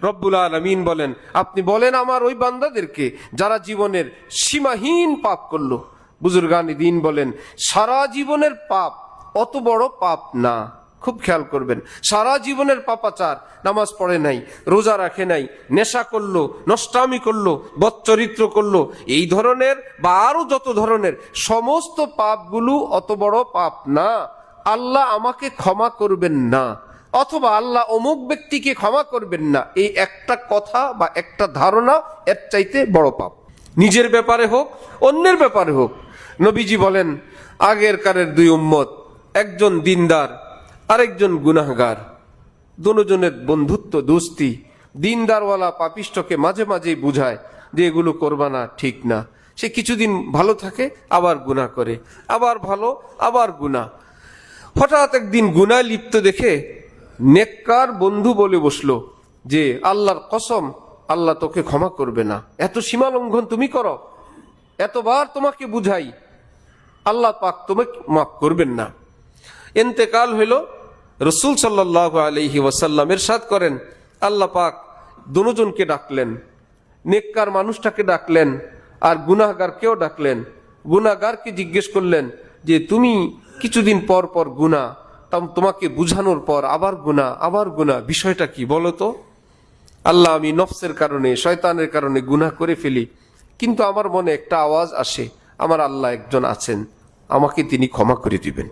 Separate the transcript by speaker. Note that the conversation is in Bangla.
Speaker 1: রব্বুল আলামিন বলেন, আপনি বলেন আমার ওই বান্দাদেরকে যারা জীবনের সীমাহীন পাপ করলো। বুজুর্গানি দ্বীন বলেন, সারা জীবনের পাপ অত বড় পাপ না। খুব খেয়াল করবেন, সারা জীবনের পাপাচার, নামাজ পড়ে নাই, রোজা রাখে নাই, নেশা করলো, নষ্টামি করলো, বদচরিত্র করলো, এই ধরনের বা আরো যত ধরনের সমস্ত পাপগুলো অত বড় পাপ না, আল্লাহ আমাকে ক্ষমা করবেন না, অথবা আল্লাহ অমুক ব্যক্তিকে ক্ষমা করবেন না, এই একটা কথা বা একটা ধারণা এর চাইতে বড় পাপ। নিজের ব্যাপারে হোক, অন্যের ব্যাপারে হোক। নবীজি বলেন, আগের কারের দুই উম্মত, একজন দিনদার আরেকজন গুনাহগার, দুজনের বন্ধুত্ব দোস্তি। দিনদারওয়ালা পাপিষ্টকে মাঝে মাঝেই বুঝায় যে এগুলো করবা না, ঠিক না। সে কিছুদিন ভালো থাকে, আবার গুনাহ করে, আবার ভালো, আবার গুনাহ। হঠাৎ একদিন গুনাহ লিপ্ত দেখে নেককার বন্ধু বলে বসলো যে আল্লাহর কসম, আল্লাহ তোকে ক্ষমা করবে না, এত সীমা লঙ্ঘন তুমি করো, এতবার তোমাকে বুঝাই, আল্লাহ পাক তোমাকে মাফ করবেন না। ইন্তেকাল হইল। রসুল সাল্লাল্লাহু আলাইহি ওয়াসাল্লাম ইরশাদ করেন, আল্লাহ পাক দুজনকে ডাকলেন, নেককার মানুষটাকে ডাকলেন আর গুনাহগারকেও ডাকলেন। গুনাহগারকে জিজ্ঞেস করলেন যে তুমি কিছুদিন পর পর গুনাহ, তোমাকে বুঝানোর পর আবার গুনাহ, আবার গুনাহ, বিষয়টা কি বলো তো? আল্লাহ, আমি নফসের কারণে, শয়তানের কারণে গুনাহ করে ফেলি, কিন্তু আমার মনে একটা আওয়াজ আসে, আমার আল্লাহ একজন আছেন, আমাকে তিনি ক্ষমা করে দিবেন।